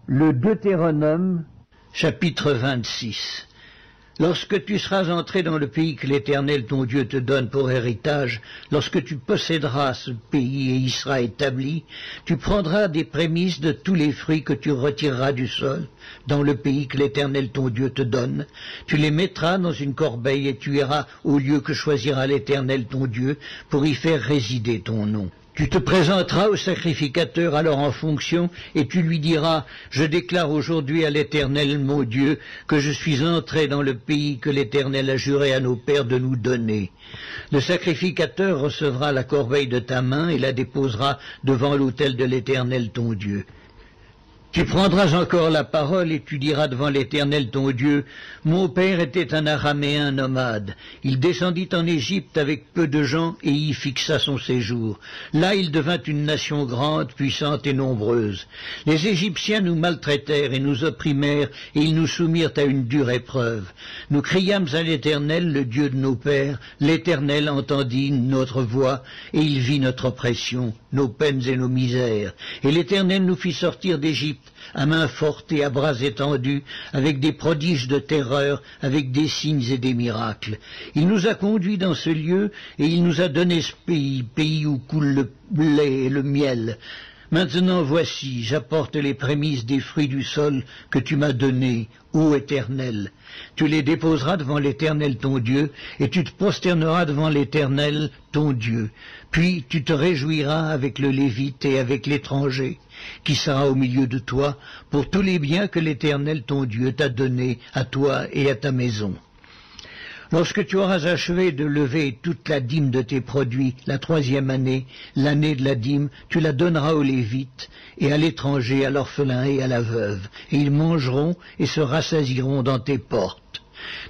Le Deutéronome, chapitre 26. Lorsque tu seras entré dans le pays que l'Éternel ton Dieu te donne pour héritage, lorsque tu posséderas ce pays et y seras établi, tu prendras des prémices de tous les fruits que tu retireras du sol dans le pays que l'Éternel ton Dieu te donne. Tu les mettras dans une corbeille et tu iras au lieu que choisira l'Éternel ton Dieu pour y faire résider ton nom. Tu te présenteras au sacrificateur alors en fonction, et tu lui diras, « Je déclare aujourd'hui à l'Éternel mon Dieu que je suis entré dans le pays que l'Éternel a juré à nos pères de nous donner. » Le sacrificateur recevra la corbeille de ta main et la déposera devant l'autel de l'Éternel ton Dieu. Tu prendras encore la parole et tu diras devant l'Éternel ton Dieu, « Mon père était un Araméen nomade. Il descendit en Égypte avec peu de gens et y fixa son séjour. Là il devint une nation grande, puissante et nombreuse. Les Égyptiens nous maltraitèrent et nous opprimèrent et ils nous soumirent à une dure épreuve. Nous criâmes à l'Éternel, le Dieu de nos pères. L'Éternel entendit notre voix et il vit notre oppression, nos peines et nos misères. Et l'Éternel nous fit sortir d'Égypte à main forte et à bras étendus, avec des prodiges de terreur, avec des signes et des miracles. Il nous a conduits dans ce lieu, et il nous a donné ce pays où coule le lait et le miel. Maintenant voici, j'apporte les prémices des fruits du sol que tu m'as donnés, ô Éternel. Tu les déposeras devant l'Éternel ton Dieu, et tu te prosterneras devant l'Éternel ton Dieu. Puis tu te réjouiras avec le Lévite et avec l'étranger, qui sera au milieu de toi, pour tous les biens que l'Éternel ton Dieu t'a donnés à toi et à ta maison. Lorsque tu auras achevé de lever toute la dîme de tes produits, la 3e année, l'année de la dîme, tu la donneras aux Lévites et à l'étranger, à l'orphelin et à la veuve, et ils mangeront et se rassasieront dans tes portes.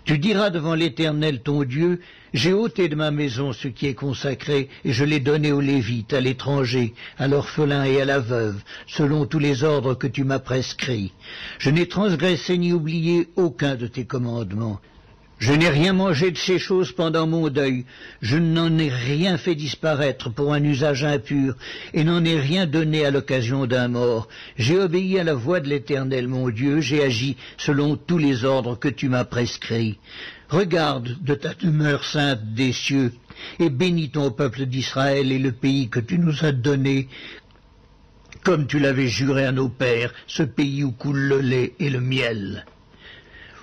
Tu diras devant l'Éternel ton Dieu, j'ai ôté de ma maison ce qui est consacré, et je l'ai donné aux Lévites, à l'étranger, à l'orphelin et à la veuve, selon tous les ordres que tu m'as prescrits. Je n'ai transgressé ni oublié aucun de tes commandements. Je n'ai rien mangé de ces choses pendant mon deuil, je n'en ai rien fait disparaître pour un usage impur, et n'en ai rien donné à l'occasion d'un mort. J'ai obéi à la voix de l'Éternel mon Dieu, j'ai agi selon tous les ordres que tu m'as prescrits. Regarde de ta demeure sainte des cieux, et bénis ton peuple d'Israël et le pays que tu nous as donné, comme tu l'avais juré à nos pères, ce pays où coule le lait et le miel.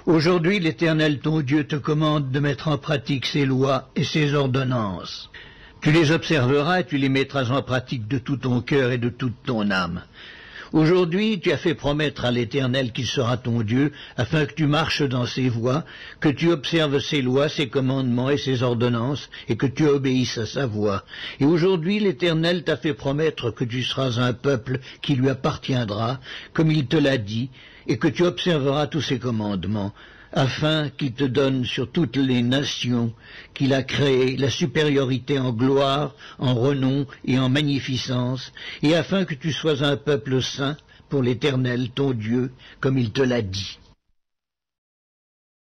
Aujourd'hui, l'Éternel ton Dieu te commande de mettre en pratique ses lois et ses ordonnances. Tu les observeras et tu les mettras en pratique de tout ton cœur et de toute ton âme. Aujourd'hui, tu as fait promettre à l'Éternel qu'il sera ton Dieu, afin que tu marches dans ses voies, que tu observes ses lois, ses commandements et ses ordonnances, et que tu obéisses à sa voix. Et aujourd'hui, l'Éternel t'a fait promettre que tu seras un peuple qui lui appartiendra, comme il te l'a dit, et que tu observeras tous ses commandements, afin qu'il te donne sur toutes les nations qu'il a créées la supériorité en gloire, en renom et en magnificence, et afin que tu sois un peuple saint pour l'Éternel ton Dieu, comme il te l'a dit.